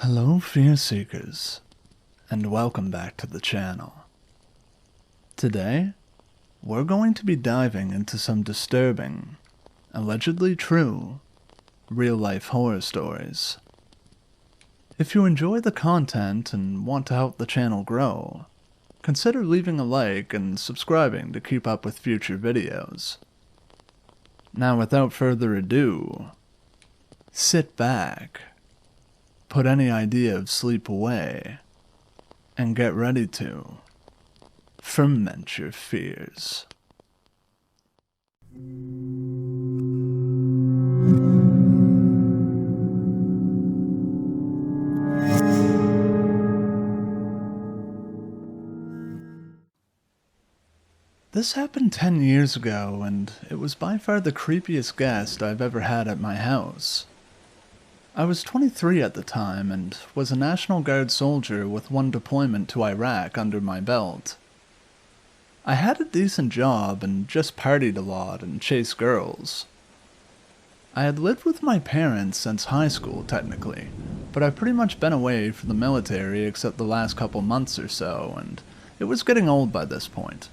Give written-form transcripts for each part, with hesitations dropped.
Hello Fear Seekers, and welcome back to the channel. Today, we're going to be diving into some disturbing, allegedly true, real-life horror stories. If you enjoy the content and want to help the channel grow, consider leaving a like and subscribing to keep up with future videos. Now without further ado, sit back, put any idea of sleep away, and get ready to ferment your fears. This happened 10 years ago, and it was by far the creepiest guest I've ever had at my house. I was 23 at the time and was a National Guard soldier with one deployment to Iraq under my belt. I had a decent job and just partied a lot and chased girls. I had lived with my parents since high school technically, but I've pretty much been away from the military except the last couple months or so, and it was getting old by this point.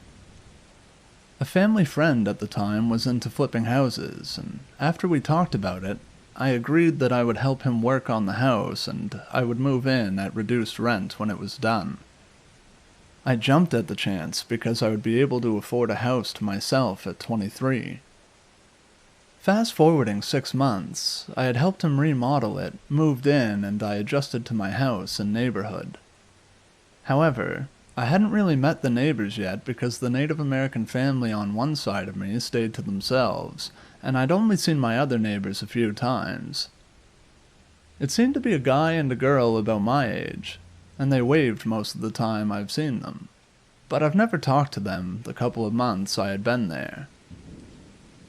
A family friend at the time was into flipping houses, and after we talked about it, I agreed that I would help him work on the house and I would move in at reduced rent when it was done. I jumped at the chance because I would be able to afford a house to myself at 23. Fast forwarding 6 months, I had helped him remodel it, moved in, and I adjusted to my house and neighborhood. However, I hadn't really met the neighbors yet because the Native American family on one side of me stayed to themselves, and I'd only seen my other neighbors a few times. It seemed to be a guy and a girl about my age, and they waved most of the time I've seen them, but I've never talked to them the couple of months I had been there.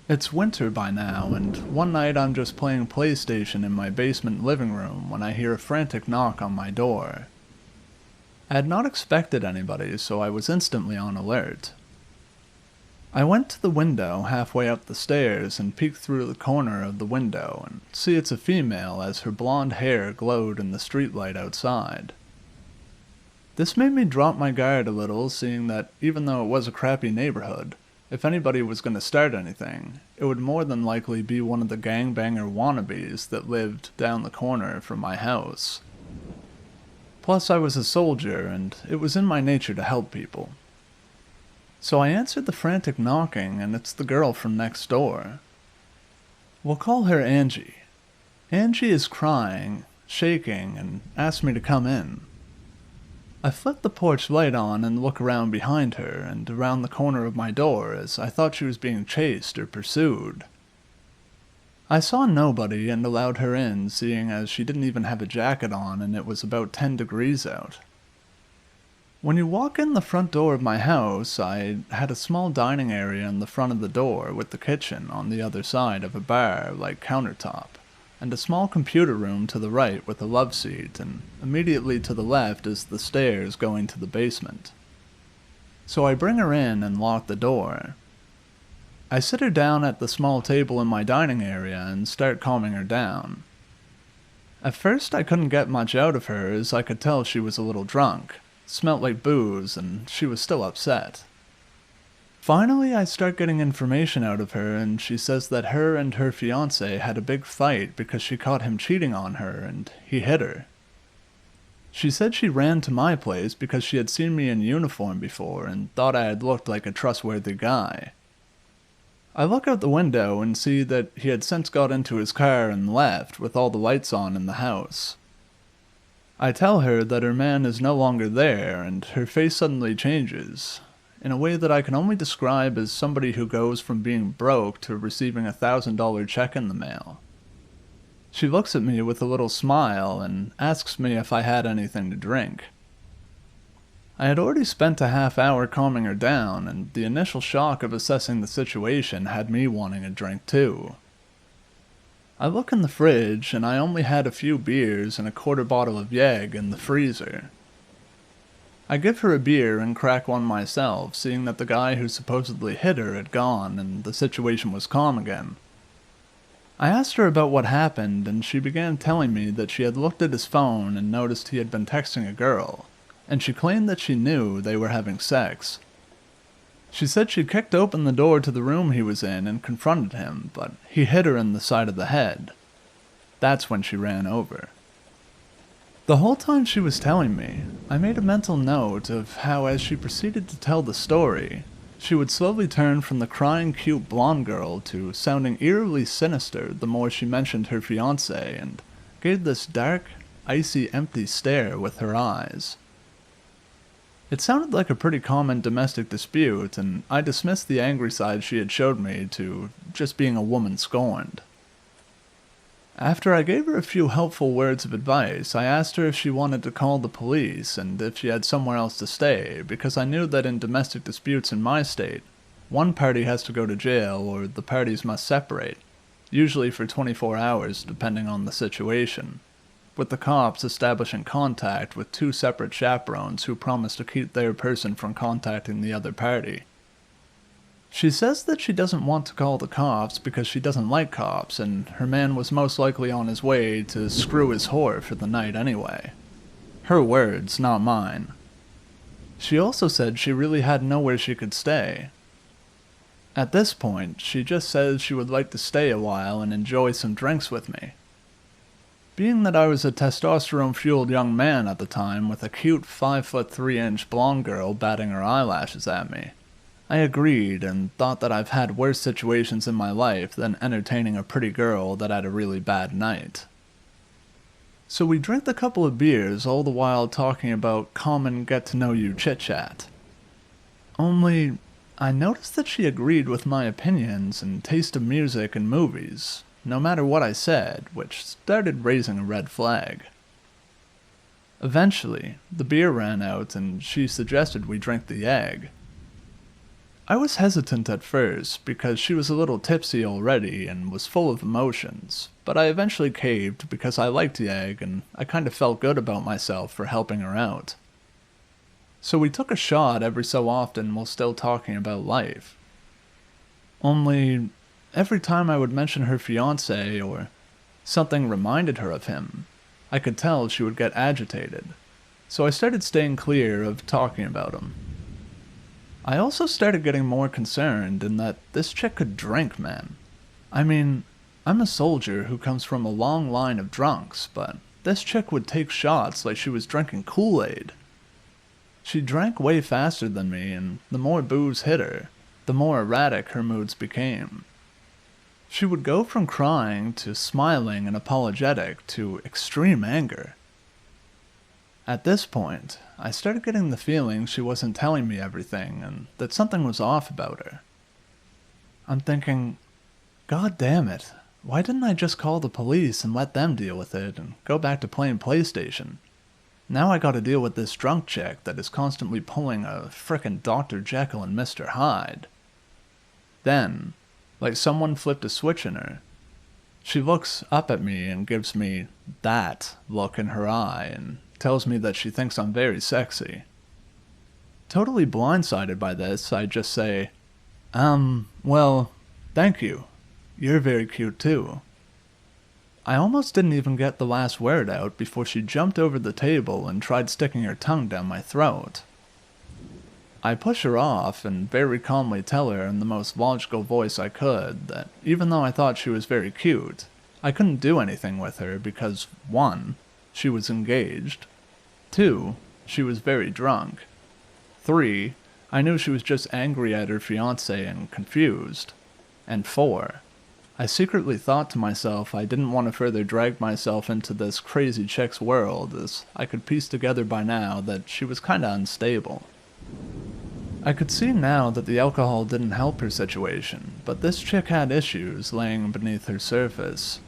It's winter by now, and one night I'm just playing PlayStation in my basement living room when I hear a frantic knock on my door. I had not expected anybody, so I was instantly on alert. I went to the window halfway up the stairs and peeked through the corner of the window and see it's a female as her blonde hair glowed in the streetlight outside. This made me drop my guard a little, seeing that even though it was a crappy neighborhood, if anybody was going to start anything, it would more than likely be one of the gangbanger wannabes that lived down the corner from my house. Plus I was a soldier, and it was in my nature to help people. So I answered the frantic knocking, and it's the girl from next door. We'll call her Angie. Angie is crying, shaking, and asked me to come in. I flipped the porch light on and look around behind her and around the corner of my door as I thought she was being chased or pursued. I saw nobody and allowed her in, seeing as she didn't even have a jacket on and it was about 10 degrees out. When you walk in the front door of my house, I had a small dining area in the front of the door with the kitchen on the other side of a bar-like countertop, and a small computer room to the right with a love seat, and immediately to the left is the stairs going to the basement. So I bring her in and lock the door. I sit her down at the small table in my dining area and start calming her down. At first I couldn't get much out of her as I could tell she was a little drunk, smelt like booze, and she was still upset. Finally I start getting information out of her and she says that her and her fiancé had a big fight because she caught him cheating on her and he hit her. She said she ran to my place because she had seen me in uniform before and thought I had looked like a trustworthy guy. I look out the window and see that he had since got into his car and left with all the lights on in the house. I tell her that her man is no longer there and her face suddenly changes, in a way that I can only describe as somebody who goes from being broke to receiving a $1,000 check in the mail. She looks at me with a little smile and asks me if I had anything to drink. I had already spent a half hour calming her down, and the initial shock of assessing the situation had me wanting a drink too. I look in the fridge, and I only had a few beers and a quarter bottle of Jäger in the freezer. I give her a beer and crack one myself, seeing that the guy who supposedly hit her had gone and the situation was calm again. I asked her about what happened, and she began telling me that she had looked at his phone and noticed he had been texting a girl, and she claimed that she knew they were having sex. She said she kicked open the door to the room he was in and confronted him, but he hit her in the side of the head. That's when she ran over. The whole time she was telling me, I made a mental note of how, as she proceeded to tell the story, she would slowly turn from the crying cute blonde girl to sounding eerily sinister the more she mentioned her fiancé and gave this dark, icy, empty stare with her eyes. It sounded like a pretty common domestic dispute, and I dismissed the angry side she had showed me to just being a woman scorned. After I gave her a few helpful words of advice, I asked her if she wanted to call the police and if she had somewhere else to stay, because I knew that in domestic disputes in my state, one party has to go to jail or the parties must separate, usually for 24 hours depending on the situation, with the cops establishing contact with two separate chaperones who promise to keep their person from contacting the other party. She says that she doesn't want to call the cops because she doesn't like cops, and her man was most likely on his way to screw his whore for the night anyway. Her words, not mine. She also said she really had nowhere she could stay. At this point, she just says she would like to stay a while and enjoy some drinks with me. Being that I was a testosterone-fueled young man at the time with a cute 5'3" blonde girl batting her eyelashes at me, I agreed and thought that I've had worse situations in my life than entertaining a pretty girl that had a really bad night. So we drank a couple of beers, all the while talking about common get-to-know-you chit-chat. Only, I noticed that she agreed with my opinions and taste of music and movies, no matter what I said, which started raising a red flag. Eventually, the beer ran out and she suggested we drink the egg. I was hesitant at first because she was a little tipsy already and was full of emotions, but I eventually caved because I liked the egg and I kind of felt good about myself for helping her out. So we took a shot every so often while still talking about life. Only, every time I would mention her fiancé or something reminded her of him, I could tell she would get agitated, so I started staying clear of talking about him. I also started getting more concerned in that this chick could drink, man. I mean, I'm a soldier who comes from a long line of drunks, but this chick would take shots like she was drinking Kool-Aid. She drank way faster than me, and the more booze hit her, the more erratic her moods became. She would go from crying to smiling and apologetic to extreme anger. At this point, I started getting the feeling she wasn't telling me everything and that something was off about her. I'm thinking, God damn it, why didn't I just call the police and let them deal with it and go back to playing PlayStation? Now I gotta deal with this drunk chick that is constantly pulling a frickin' Dr. Jekyll and Mr. Hyde. Then, like someone flipped a switch in her, she looks up at me and gives me that look in her eye and tells me that she thinks I'm very sexy. Totally blindsided by this, I just say, well, thank you. You're very cute too. I almost didn't even get the last word out before she jumped over the table and tried sticking her tongue down my throat. I push her off and very calmly tell her in the most logical voice I could that even though I thought she was very cute, I couldn't do anything with her because 1, she was engaged. 2, she was very drunk. 3, I knew she was just angry at her fiancé and confused. And 4, I secretly thought to myself I didn't want to further drag myself into this crazy chick's world, as I could piece together by now that she was kinda unstable. I could see now that the alcohol didn't help her situation, but this chick had issues laying beneath her surface.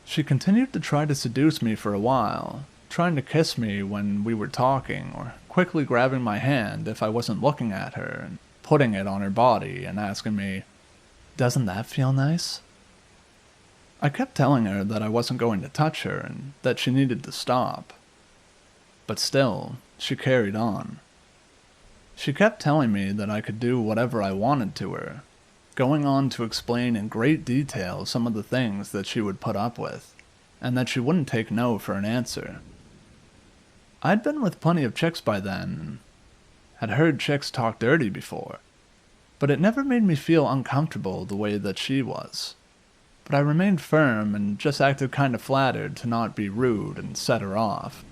She continued to try to seduce me for a while, trying to kiss me when we were talking, or quickly grabbing my hand if I wasn't looking at her, and putting it on her body and asking me, "Doesn't that feel nice?" I kept telling her that I wasn't going to touch her and that she needed to stop. But still, she carried on. She kept telling me that I could do whatever I wanted to her, going on to explain in great detail some of the things that she would put up with, and that she wouldn't take no for an answer. I'd been with plenty of chicks by then, and had heard chicks talk dirty before, but it never made me feel uncomfortable the way that she was. But I remained firm and just acted kinda flattered to not be rude and set her off.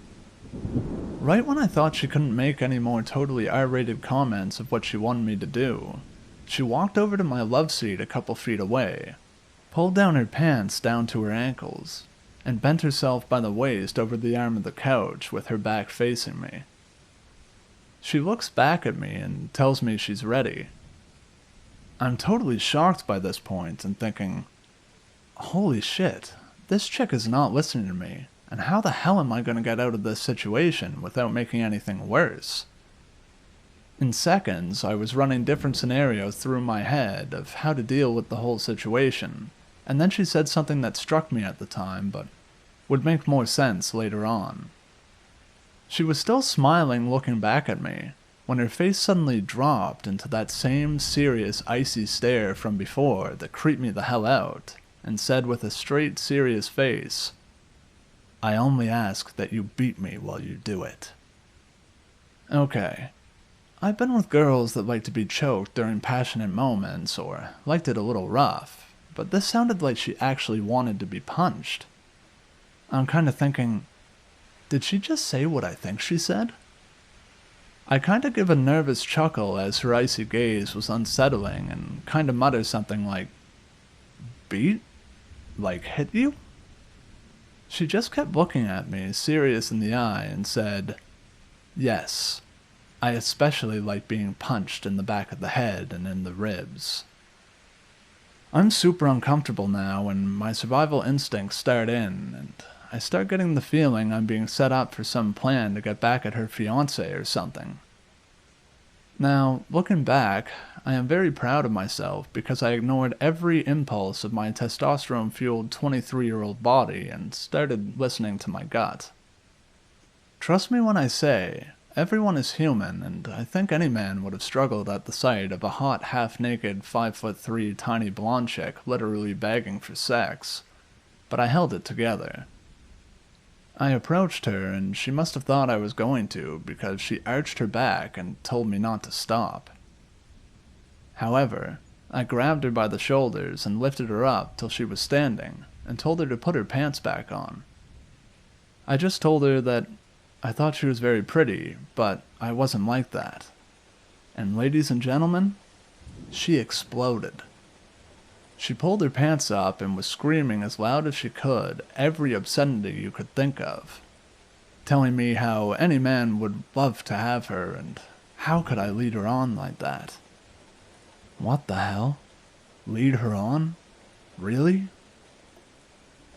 Right when I thought she couldn't make any more totally R-rated comments of what she wanted me to do, she walked over to my love seat a couple feet away, pulled down her pants down to her ankles, and bent herself by the waist over the arm of the couch with her back facing me. She looks back at me and tells me she's ready. I'm totally shocked by this point and thinking, holy shit, this chick is not listening to me, and how the hell am I going to get out of this situation without making anything worse? In seconds, I was running different scenarios through my head of how to deal with the whole situation, and then she said something that struck me at the time, but would make more sense later on. She was still smiling looking back at me, when her face suddenly dropped into that same serious icy stare from before that creeped me the hell out, and said with a straight serious face, "I only ask that you beat me while you do it." Okay, I've been with girls that like to be choked during passionate moments or liked it a little rough, but this sounded like she actually wanted to be punched. I'm kinda thinking, did she just say what I think she said? I kinda give a nervous chuckle as her icy gaze was unsettling and kinda mutter something like, "Beat? Like hit you?" She just kept looking at me, serious in the eye, and said, "Yes, I especially like being punched in the back of the head and in the ribs." I'm super uncomfortable now, and my survival instincts start in, and I start getting the feeling I'm being set up for some plan to get back at her fiancé or something. Now, looking back, I am very proud of myself because I ignored every impulse of my testosterone-fueled 23-year-old body and started listening to my gut. Trust me when I say, everyone is human, and I think any man would have struggled at the sight of a hot, half-naked, 5'3" tiny blonde chick literally begging for sex, but I held it together. I approached her, and she must have thought I was going to, because she arched her back and told me not to stop. However, I grabbed her by the shoulders and lifted her up till she was standing, and told her to put her pants back on. I just told her that I thought she was very pretty, but I wasn't like that. And ladies and gentlemen, she exploded. She pulled her pants up and was screaming as loud as she could every obscenity you could think of, telling me how any man would love to have her and how could I lead her on like that. What the hell? Lead her on? Really?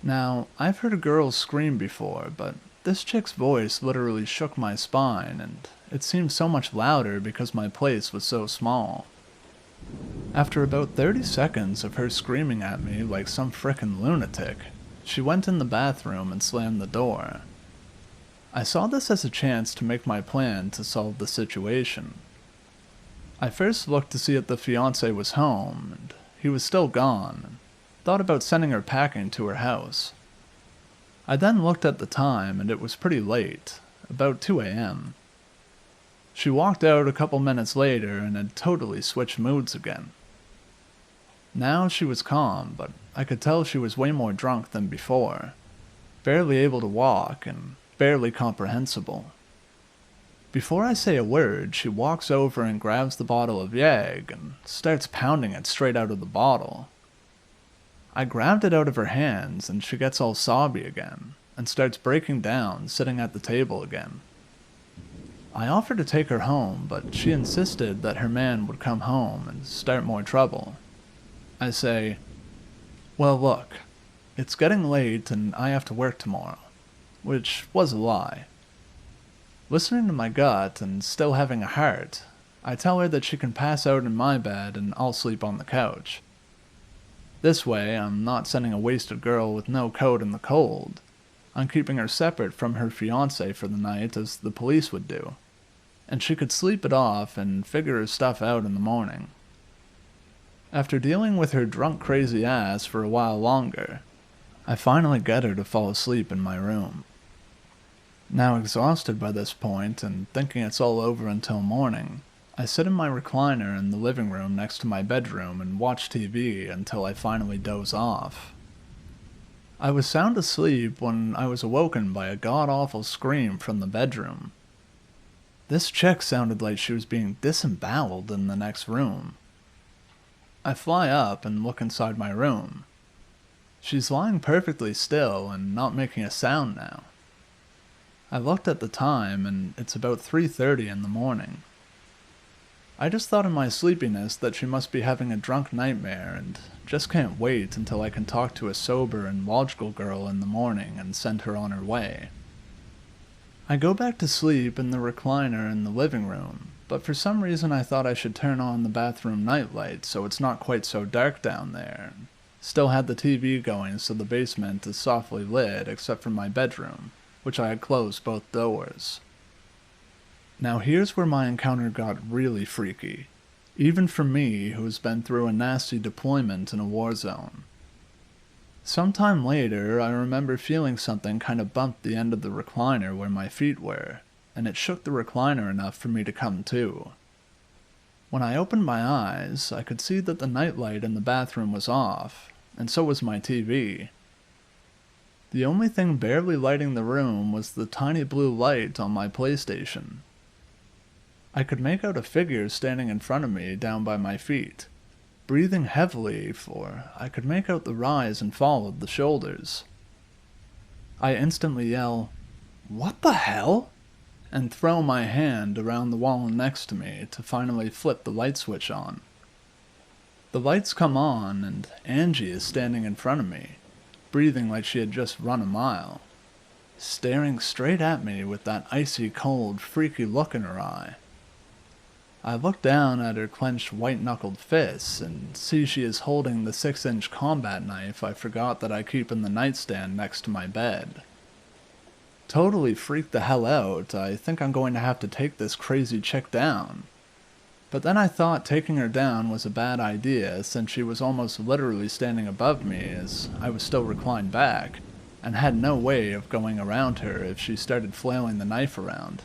Now, I've heard girls scream before, but this chick's voice literally shook my spine, and it seemed so much louder because my place was so small. After about 30 seconds of her screaming at me like some frickin' lunatic, she went in the bathroom and slammed the door. I saw this as a chance to make my plan to solve the situation. I first looked to see if the fiancé was home, and he was still gone, and thought about sending her packing to her house. I then looked at the time, and it was pretty late, about 2 a.m. She walked out a couple minutes later and had totally switched moods again. Now she was calm, but I could tell she was way more drunk than before, barely able to walk and barely comprehensible. Before I say a word, she walks over and grabs the bottle of Yag and starts pounding it straight out of the bottle. I grabbed it out of her hands and she gets all sobby again and starts breaking down, sitting at the table again. I offered to take her home, but she insisted that her man would come home and start more trouble. I say, "Well, look, it's getting late and I have to work tomorrow," which was a lie. Listening to my gut and still having a heart, I tell her that she can pass out in my bed and I'll sleep on the couch. This way, I'm not sending a wasted girl with no coat in the cold. I'm keeping her separate from her fiancé for the night as the police would do, and she could sleep it off and figure her stuff out in the morning. After dealing with her drunk crazy ass for a while longer, I finally get her to fall asleep in my room. Now exhausted by this point and thinking it's all over until morning, I sit in my recliner in the living room next to my bedroom and watch TV until I finally doze off. I was sound asleep when I was awoken by a god-awful scream from the bedroom. This chick sounded like she was being disemboweled in the next room. I fly up and look inside my room. She's lying perfectly still and not making a sound now. I looked at the time and it's about 3:30 in the morning. I just thought in my sleepiness that she must be having a drunk nightmare and just can't wait until I can talk to a sober and logical girl in the morning and send her on her way. I go back to sleep in the recliner in the living room, but for some reason I thought I should turn on the bathroom nightlight so it's not quite so dark down there. Still had the TV going so the basement is softly lit except for my bedroom, which I had closed both doors. Now here's where my encounter got really freaky, even for me who's been through a nasty deployment in a war zone. Sometime later, I remember feeling something kind of bump the end of the recliner where my feet were, and it shook the recliner enough for me to come to. When I opened my eyes, I could see that the nightlight in the bathroom was off, and so was my TV. The only thing barely lighting the room was the tiny blue light on my PlayStation. I could make out a figure standing in front of me down by my feet, breathing heavily, for I could make out the rise and fall of the shoulders. I instantly yell, "What the hell?" and throw my hand around the wall next to me to finally flip the light switch on. The lights come on and Angie is standing in front of me, breathing like she had just run a mile, staring straight at me with that icy cold, freaky look in her eye. I look down at her clenched white-knuckled fists and see she is holding the 6-inch combat knife I forgot that I keep in the nightstand next to my bed. Totally freaked the hell out, I think I'm going to have to take this crazy chick down. But then I thought taking her down was a bad idea since she was almost literally standing above me as I was still reclined back, and had no way of going around her if she started flailing the knife around.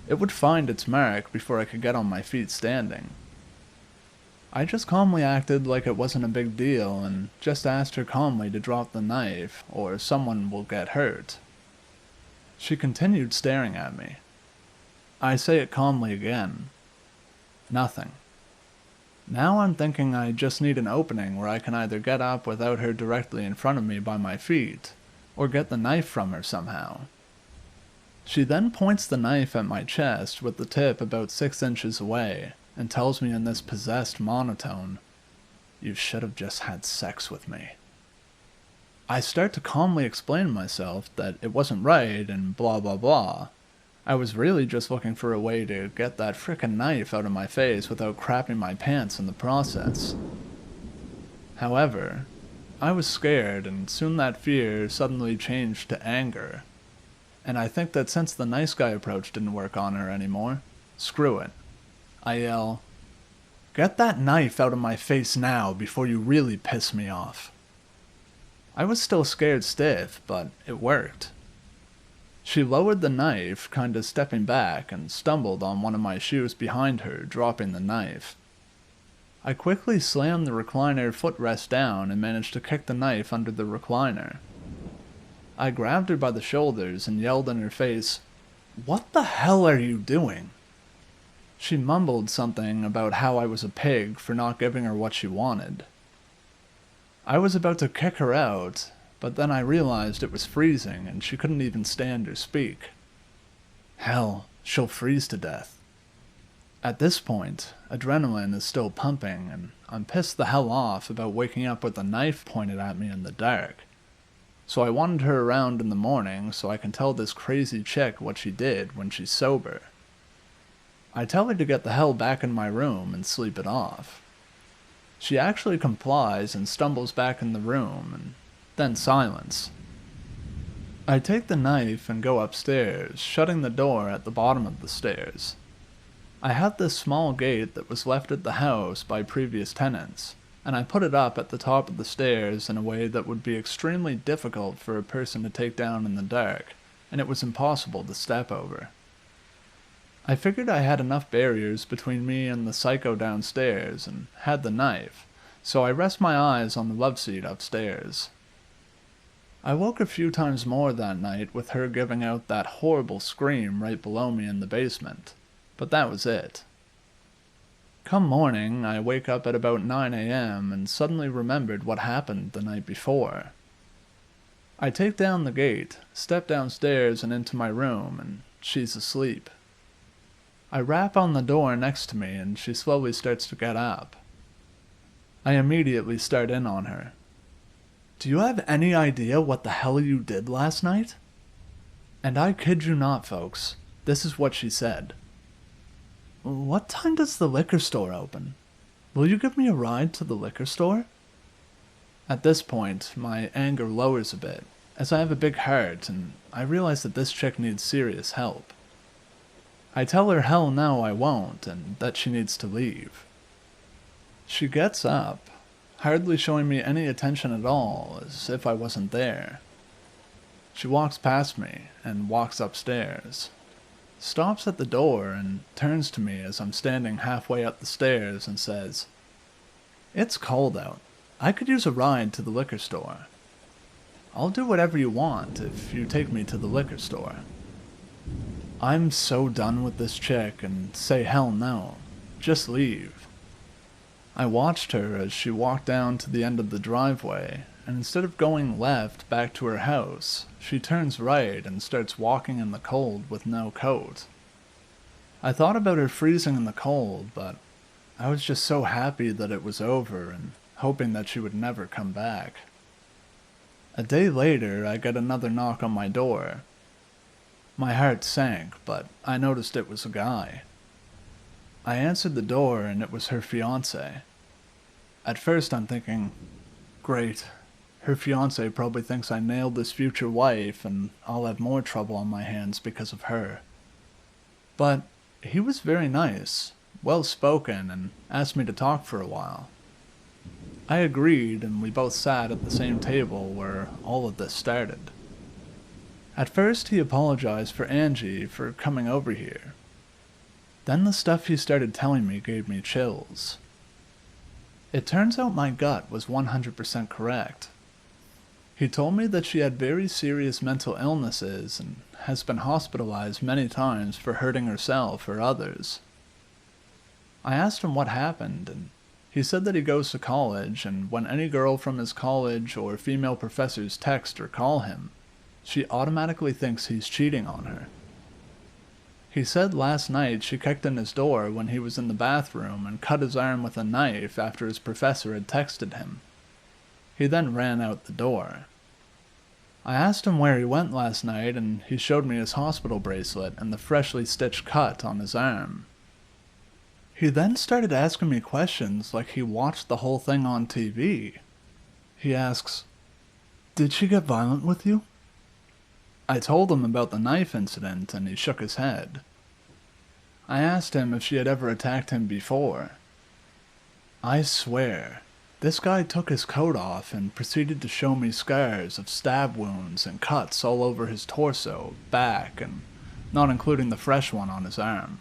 It would find its mark before I could get on my feet standing. I just calmly acted like it wasn't a big deal and just asked her calmly to drop the knife or someone will get hurt. She continued staring at me. I say it calmly again. Nothing. Now I'm thinking I just need an opening where I can either get up without her directly in front of me by my feet, or get the knife from her somehow. She then points the knife at my chest with the tip about 6 inches away, and tells me in this possessed monotone, "You should have just had sex with me." I start to calmly explain to myself that it wasn't right and blah blah blah. I was really just looking for a way to get that frickin' knife out of my face without crapping my pants in the process. However, I was scared and soon that fear suddenly changed to anger. And I think that since the nice guy approach didn't work on her anymore, screw it. I yell, "Get that knife out of my face now before you really piss me off." I was still scared stiff, but it worked. She lowered the knife, kinda stepping back, and stumbled on one of my shoes behind her, dropping the knife. I quickly slammed the recliner footrest down and managed to kick the knife under the recliner. I grabbed her by the shoulders and yelled in her face, "What the hell are you doing?" She mumbled something about how I was a pig for not giving her what she wanted. I was about to kick her out, but then I realized it was freezing and she couldn't even stand or speak. Hell, she'll freeze to death. At this point, adrenaline is still pumping and I'm pissed the hell off about waking up with a knife pointed at me in the dark. So I wanted her around in the morning so I can tell this crazy chick what she did when she's sober. I tell her to get the hell back in my room and sleep it off. She actually complies and stumbles back in the room, and then silence. I take the knife and go upstairs, shutting the door at the bottom of the stairs. I had this small gate that was left at the house by previous tenants, and I put it up at the top of the stairs in a way that would be extremely difficult for a person to take down in the dark, and it was impossible to step over. I figured I had enough barriers between me and the psycho downstairs, and had the knife, so I rest my eyes on the love seat upstairs. I woke a few times more that night with her giving out that horrible scream right below me in the basement, but that was it. Come morning, I wake up at about 9 a.m. and suddenly remembered what happened the night before. I take down the gate, step downstairs and into my room, and she's asleep. I rap on the door next to me and she slowly starts to get up. I immediately start in on her. "Do you have any idea what the hell you did last night?" And I kid you not, folks, this is what she said. "What time does the liquor store open? Will you give me a ride to the liquor store?" At this point, my anger lowers a bit, as I have a big heart and I realize that this chick needs serious help. I tell her hell no I won't and that she needs to leave. She gets up, hardly showing me any attention at all, as if I wasn't there. She walks past me and walks upstairs, stops at the door and turns to me as I'm standing halfway up the stairs and says, "It's cold out. I could use a ride to the liquor store. I'll do whatever you want if you take me to the liquor store." I'm so done with this chick and say hell no. Just leave. I watched her as she walked down to the end of the driveway, and instead of going left back to her house, she turns right and starts walking in the cold with no coat. I thought about her freezing in the cold, but I was just so happy that it was over and hoping that she would never come back. A day later, I get another knock on my door. My heart sank, but I noticed it was a guy. I answered the door and it was her fiancé. At first I'm thinking, great, her fiancé probably thinks I nailed this future wife and I'll have more trouble on my hands because of her. But he was very nice, well spoken, and asked me to talk for a while. I agreed and we both sat at the same table where all of this started. At first he apologized for Angie for coming over here. Then the stuff he started telling me gave me chills. It turns out my gut was 100% correct. He told me that she had very serious mental illnesses and has been hospitalized many times for hurting herself or others. I asked him what happened, and he said that he goes to college, and when any girl from his college or female professors text or call him, she automatically thinks he's cheating on her. He said last night she kicked in his door when he was in the bathroom and cut his arm with a knife after his professor had texted him. He then ran out the door. I asked him where he went last night and he showed me his hospital bracelet and the freshly stitched cut on his arm. He then started asking me questions like he watched the whole thing on TV. He asks, "Did she get violent with you?" I told him about the knife incident and he shook his head. I asked him if she had ever attacked him before. I swear, this guy took his coat off and proceeded to show me scars of stab wounds and cuts all over his torso, back, and not including the fresh one on his arm.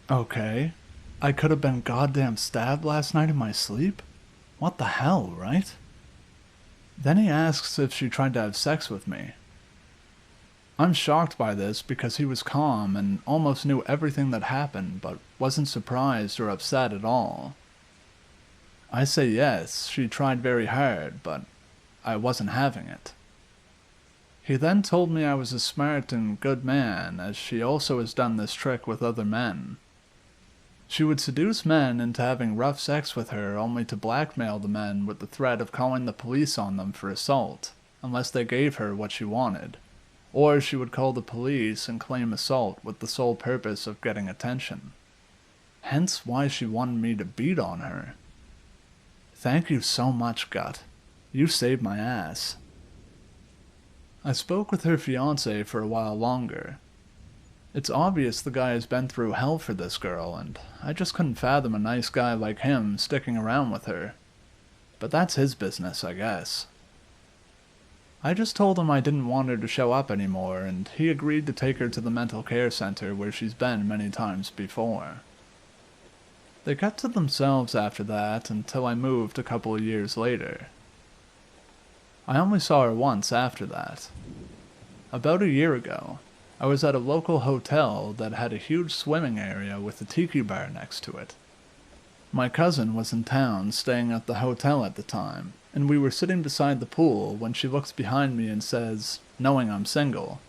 Okay, I could have been goddamn stabbed last night in my sleep? What the hell, right? Then he asks if she tried to have sex with me. I'm shocked by this because he was calm and almost knew everything that happened but wasn't surprised or upset at all. I say yes, she tried very hard, but I wasn't having it. He then told me I was a smart and good man, as she also has done this trick with other men. She would seduce men into having rough sex with her only to blackmail the men with the threat of calling the police on them for assault, unless they gave her what she wanted. Or she would call the police and claim assault with the sole purpose of getting attention. Hence why she wanted me to beat on her. Thank you so much, Gut. You saved my ass. I spoke with her fiancé for a while longer. It's obvious the guy has been through hell for this girl, and I just couldn't fathom a nice guy like him sticking around with her. But that's his business, I guess. I just told him I didn't want her to show up anymore, and he agreed to take her to the mental care center where she's been many times before. They kept to themselves after that until I moved a couple of years later. I only saw her once after that. About a year ago, I was at a local hotel that had a huge swimming area with a tiki bar next to it. My cousin was in town staying at the hotel at the time, and we were sitting beside the pool when she looks behind me and says, knowing I'm single,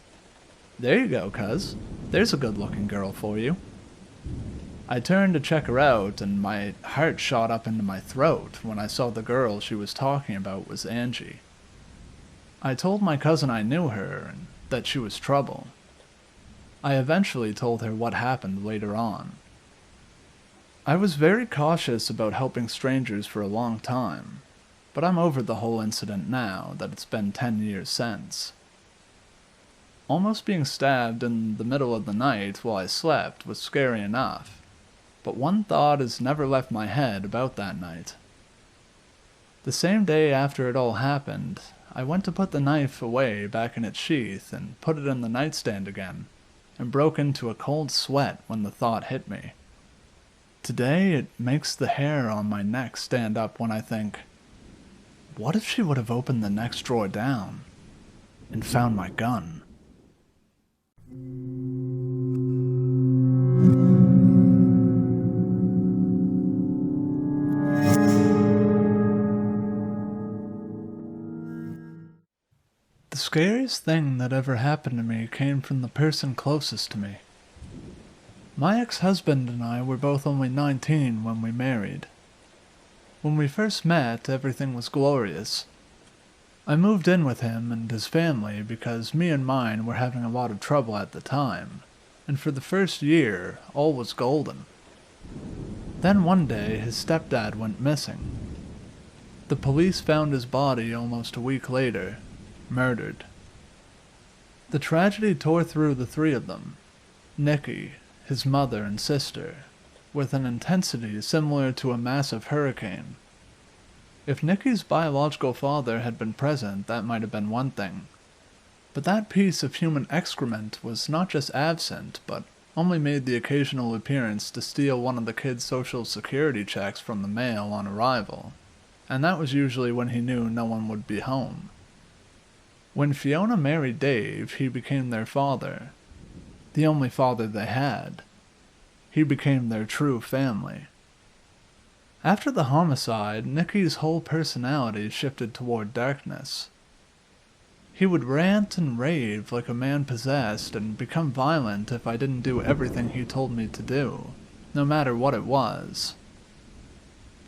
"There you go, cuz. There's a good-looking girl for you." I turned to check her out, and my heart shot up into my throat when I saw the girl she was talking about was Angie. I told my cousin I knew her, and that she was trouble. I eventually told her what happened later on. I was very cautious about helping strangers for a long time, but I'm over the whole incident now that it's been 10 years since. Almost being stabbed in the middle of the night while I slept was scary enough, but one thought has never left my head about that night. The same day after it all happened, I went to put the knife away back in its sheath and put it in the nightstand again, and broke into a cold sweat when the thought hit me. Today it makes the hair on my neck stand up when I think, what if she would have opened the next drawer down and found my gun? The scariest thing that ever happened to me came from the person closest to me. My ex-husband and I were both only 19 when we married. When we first met, everything was glorious. I moved in with him and his family because me and mine were having a lot of trouble at the time, and for the first year, all was golden. Then one day, his stepdad went missing. The police found his body almost a week later, murdered. The tragedy tore through the three of them, Nikki, his mother and sister, with an intensity similar to a massive hurricane. If Nikki's biological father had been present, that might have been one thing. But that piece of human excrement was not just absent, but only made the occasional appearance to steal one of the kids' social security checks from the mail on arrival, and that was usually when he knew no one would be home. When Fiona married Dave, he became their father, the only father they had. He became their true family. After the homicide, Nikki's whole personality shifted toward darkness. He would rant and rave like a man possessed and become violent if I didn't do everything he told me to do, no matter what it was.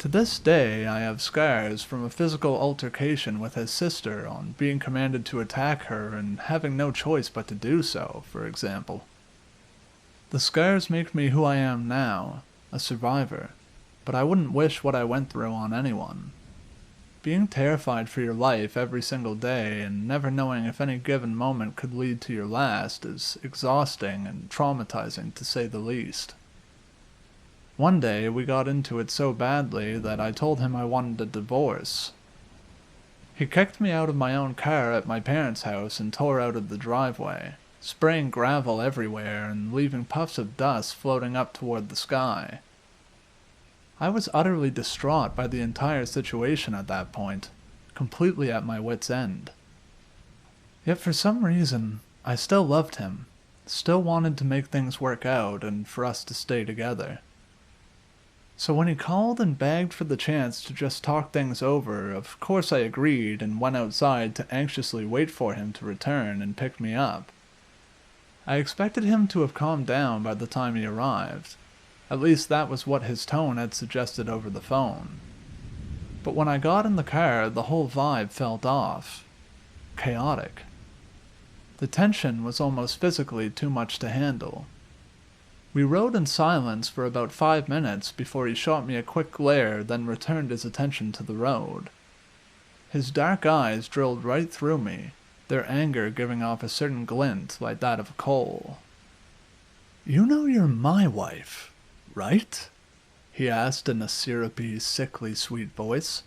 To this day, I have scars from a physical altercation with his sister on being commanded to attack her and having no choice but to do so, for example. The scars make me who I am now, a survivor, but I wouldn't wish what I went through on anyone. Being terrified for your life every single day and never knowing if any given moment could lead to your last is exhausting and traumatizing to say the least. One day we got into it so badly that I told him I wanted a divorce. He kicked me out of my own car at my parents' house and tore out of the driveway, spraying gravel everywhere and leaving puffs of dust floating up toward the sky. I was utterly distraught by the entire situation at that point, completely at my wit's end. Yet for some reason, I still loved him, still wanted to make things work out and for us to stay together. So when he called and begged for the chance to just talk things over, of course I agreed and went outside to anxiously wait for him to return and pick me up. I expected him to have calmed down by the time he arrived. At least that was what his tone had suggested over the phone. But when I got in the car, the whole vibe felt off. Chaotic. The tension was almost physically too much to handle. We rode in silence for about 5 minutes before he shot me a quick glare, then returned his attention to the road. His dark eyes drilled right through me, their anger giving off a certain glint like that of coal. You know you're my wife, right? He asked in a syrupy, sickly sweet voice.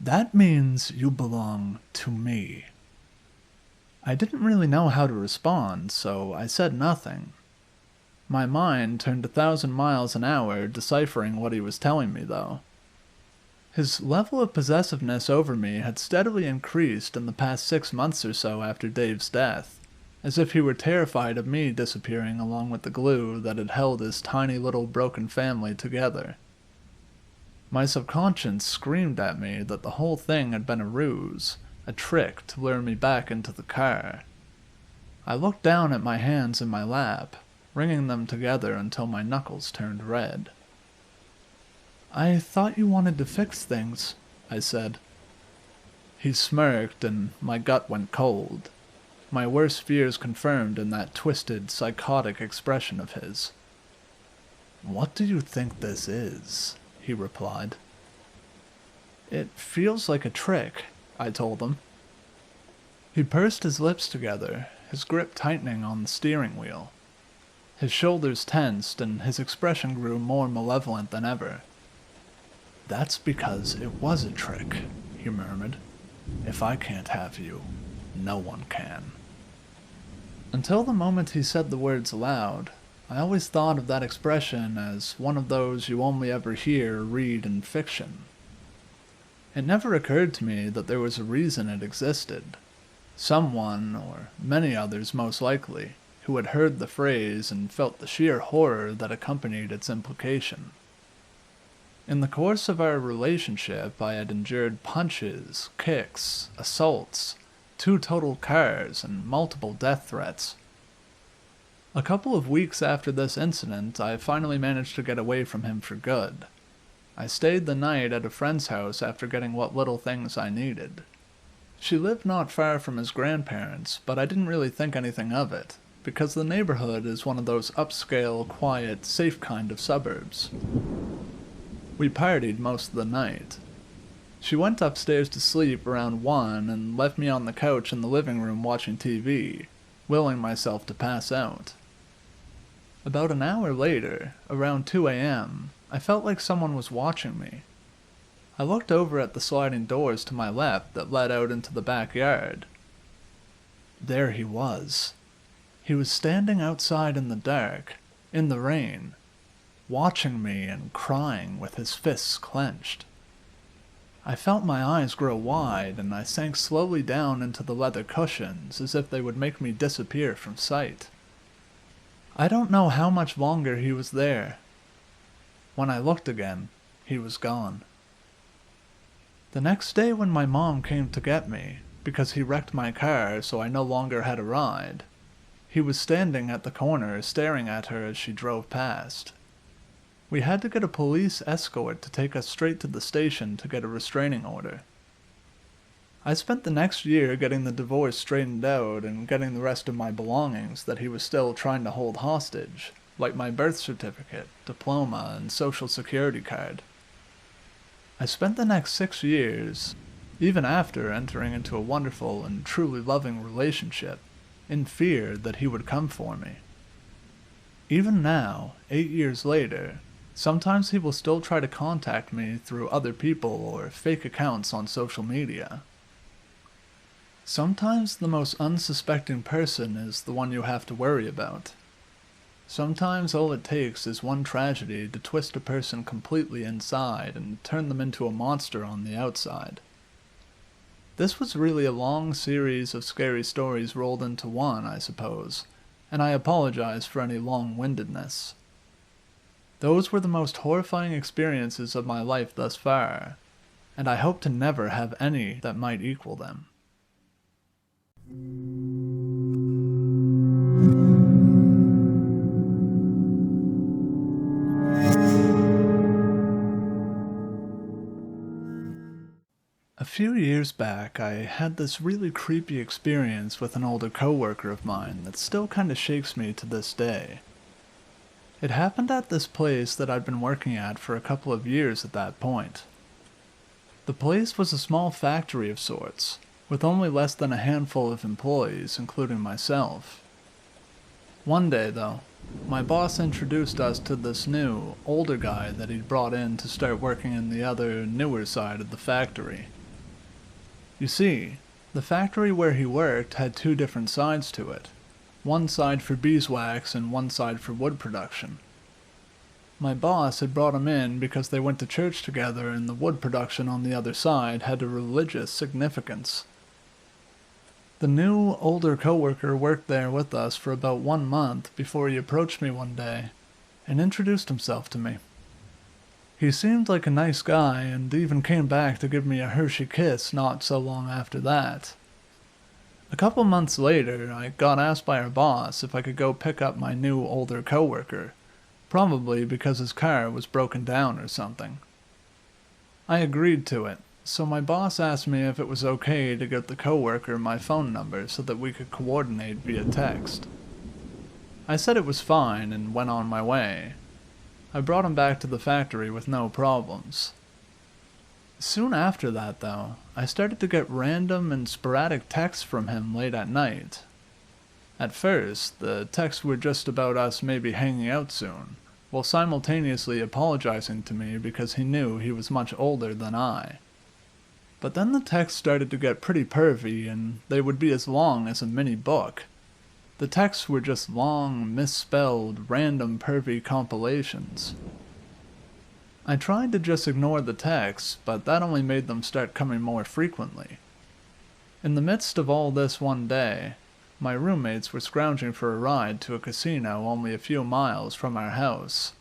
That means you belong to me. I didn't really know how to respond, so I said nothing. My mind turned 1,000 miles an hour deciphering what he was telling me, though. His level of possessiveness over me had steadily increased in the past 6 months or so after Dave's death, as if he were terrified of me disappearing along with the glue that had held his tiny little broken family together. My subconscious screamed at me that the whole thing had been a ruse, a trick to lure me back into the car. I looked down at my hands in my lap, wringing them together until my knuckles turned red. I thought you wanted to fix things, I said. He smirked and my gut went cold, my worst fears confirmed in that twisted, psychotic expression of his. What do you think this is? He replied. It feels like a trick, I told him. He pursed his lips together, his grip tightening on the steering wheel. His shoulders tensed and his expression grew more malevolent than ever. That's because it was a trick, he murmured. If I can't have you, no one can. Until the moment he said the words aloud, I always thought of that expression as one of those you only ever hear or read in fiction. It never occurred to me that there was a reason it existed. Someone, or many others most likely, who had heard the phrase and felt the sheer horror that accompanied its implication. In the course of our relationship, I had endured punches, kicks, assaults, 2 total cars, and multiple death threats. A couple of weeks after this incident, I finally managed to get away from him for good. I stayed the night at a friend's house after getting what little things I needed. She lived not far from his grandparents, but I didn't really think anything of it, because the neighborhood is one of those upscale, quiet, safe kind of suburbs. We partied most of the night. She went upstairs to sleep around 1 and left me on the couch in the living room watching TV, willing myself to pass out. About an hour later, around 2 a.m., I felt like someone was watching me. I looked over at the sliding doors to my left that led out into the backyard. There he was. He was standing outside in the dark, in the rain, watching me and crying with his fists clenched. I felt my eyes grow wide and I sank slowly down into the leather cushions as if they would make me disappear from sight. I don't know how much longer he was there. When I looked again, he was gone. The next day when my mom came to get me, because he wrecked my car so I no longer had a ride, he was standing at the corner staring at her as she drove past. We had to get a police escort to take us straight to the station to get a restraining order. I spent the next year getting the divorce straightened out and getting the rest of my belongings that he was still trying to hold hostage, like my birth certificate, diploma, and social security card. I spent the next 6 years, even after entering into a wonderful and truly loving relationship, in fear that he would come for me. Even now, 8 years later, sometimes he will still try to contact me through other people or fake accounts on social media. Sometimes the most unsuspecting person is the one you have to worry about. Sometimes all it takes is one tragedy to twist a person completely inside and turn them into a monster on the outside. This was really a long series of scary stories rolled into one, I suppose, and I apologize for any long-windedness. Those were the most horrifying experiences of my life thus far, and I hope to never have any that might equal them. A few years back, I had this really creepy experience with an older coworker of mine that still kinda shakes me to this day. It happened at this place that I'd been working at for a couple of years at that point. The place was a small factory of sorts, with only less than a handful of employees, including myself. One day, though, My boss introduced us to this new, older guy that he'd brought in to start working in the other, newer side of the factory. You see, the factory where he worked had two different sides to it. One side for beeswax and one side for wood production. My boss had brought him in because they went to church together and the wood production on the other side had a religious significance. The new, older coworker worked there with us for about 1 month before he approached me one day and introduced himself to me. He seemed like a nice guy and even came back to give me a Hershey kiss not so long after that. A couple months later, I got asked by our boss if I could go pick up my new, older coworker, probably because his car was broken down or something. I agreed to it. So my boss asked me if it was okay to get the coworker my phone number so that we could coordinate via text. I said it was fine and went on my way. I brought him back to the factory with no problems. Soon after that, though, I started to get random and sporadic texts from him late at night. At first, the texts were just about us maybe hanging out soon, while simultaneously apologizing to me because he knew he was much older than I. But then the texts started to get pretty pervy, and they would be as long as a mini book. The texts were just long, misspelled, random pervy compilations. I tried to just ignore the texts, but that only made them start coming more frequently. In the midst of all this one day, my roommates were scrounging for a ride to a casino only a few miles from our house.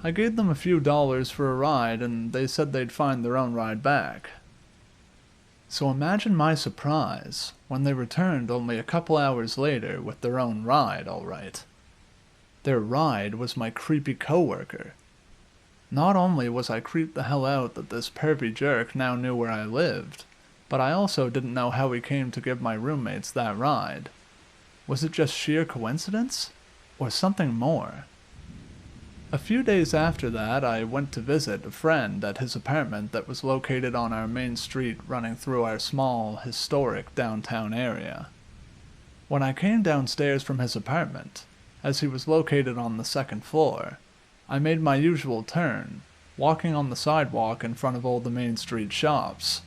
I gave them a few dollars for a ride and they said they'd find their own ride back. So imagine my surprise when they returned only a couple hours later with their own ride, all right. Their ride was my creepy coworker. Not only was I creeped the hell out that this pervy jerk now knew where I lived, but I also didn't know how he came to give my roommates that ride. Was it just sheer coincidence? Or something more? A few days after that, I went to visit a friend at his apartment that was located on our main street running through our small, historic downtown area. When I came downstairs from his apartment, as he was located on the second floor, I made my usual turn, walking on the sidewalk in front of all the main street shops.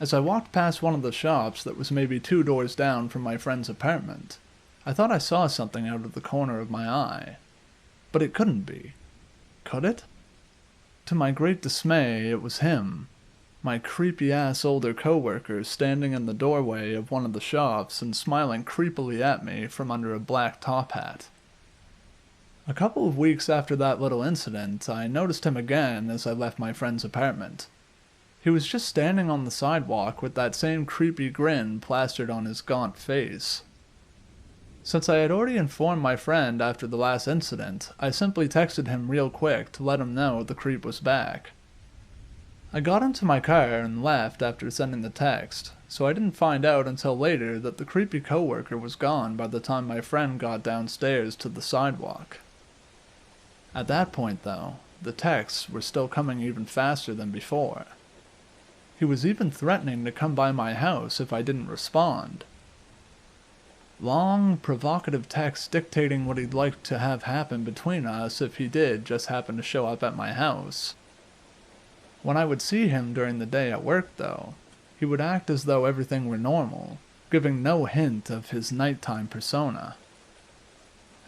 As I walked past one of the shops that was maybe 2 doors down from my friend's apartment, I thought I saw something out of the corner of my eye. But it couldn't be. Could it? To my great dismay, it was him, my creepy-ass older coworker standing in the doorway of one of the shops and smiling creepily at me from under a black top hat. A couple of weeks after that little incident, I noticed him again as I left my friend's apartment. He was just standing on the sidewalk with that same creepy grin plastered on his gaunt face. Since I had already informed my friend after the last incident, I simply texted him real quick to let him know the creep was back. I got into my car and left after sending the text, so I didn't find out until later that the creepy coworker was gone by the time my friend got downstairs to the sidewalk. At that point, though, the texts were still coming even faster than before. He was even threatening to come by my house if I didn't respond. Long, provocative texts dictating what he'd like to have happen between us if he did just happen to show up at my house. When I would see him during the day at work, though, he would act as though everything were normal, giving no hint of his nighttime persona.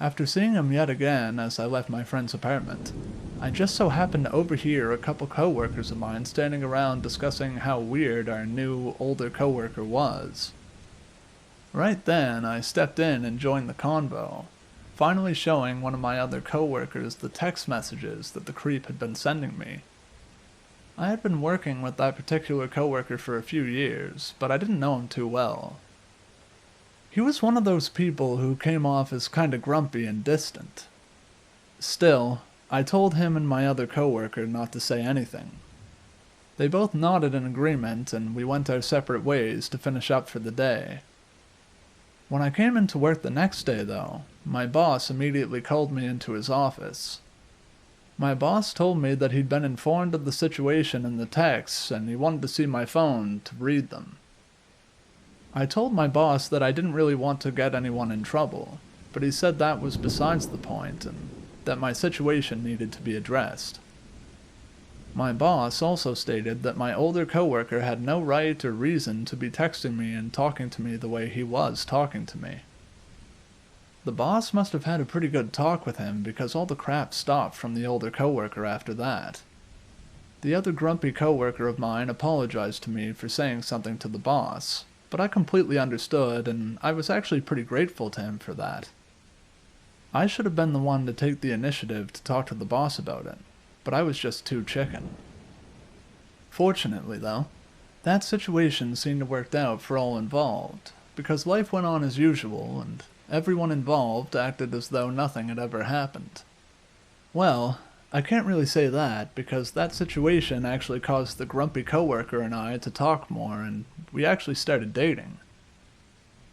After seeing him yet again as I left my friend's apartment, I just so happened to overhear a couple coworkers of mine standing around discussing how weird our new, older coworker was. Right then, I stepped in and joined the convo, finally showing one of my other coworkers the text messages that the creep had been sending me. I had been working with that particular coworker for a few years, but I didn't know him too well. He was one of those people who came off as kinda grumpy and distant. Still, I told him and my other coworker not to say anything. They both nodded in agreement, and we went our separate ways to finish up for the day. When I came into work the next day, though, my boss immediately called me into his office. My boss told me that he'd been informed of the situation in the texts and he wanted to see my phone to read them. I told my boss that I didn't really want to get anyone in trouble, but he said that was besides the point and that my situation needed to be addressed. My boss also stated that my older coworker had no right or reason to be texting me and talking to me the way he was talking to me. The boss must have had a pretty good talk with him because all the crap stopped from the older coworker after that. The other grumpy coworker of mine apologized to me for saying something to the boss, but I completely understood and I was actually pretty grateful to him for that. I should have been the one to take the initiative to talk to the boss about it, but I was just too chicken. Fortunately, though, that situation seemed to work out for all involved, because life went on as usual and everyone involved acted as though nothing had ever happened. Well, I can't really say that because that situation actually caused the grumpy coworker and I to talk more and we actually started dating.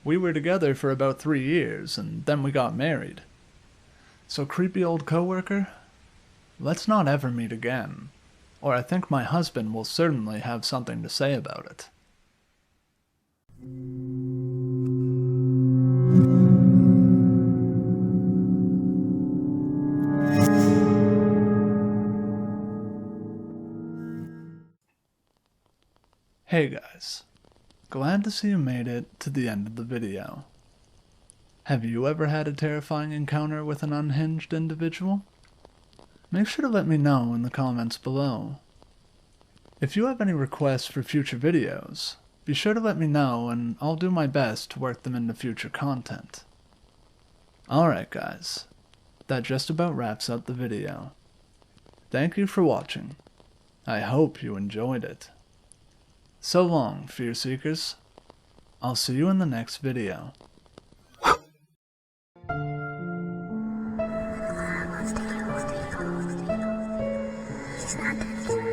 We were together for about 3 years and then we got married. So creepy old coworker, let's not ever meet again, or I think my husband will certainly have something to say about it. Hey guys, glad to see you made it to the end of the video. Have you ever had a terrifying encounter with an unhinged individual? Make sure to let me know in the comments below. If you have any requests for future videos, be sure to let me know and I'll do my best to work them into future content. Alright guys, that just about wraps up the video. Thank you for watching. I hope you enjoyed it. So long, Fear Seekers. I'll see you in the next video. She's not dead.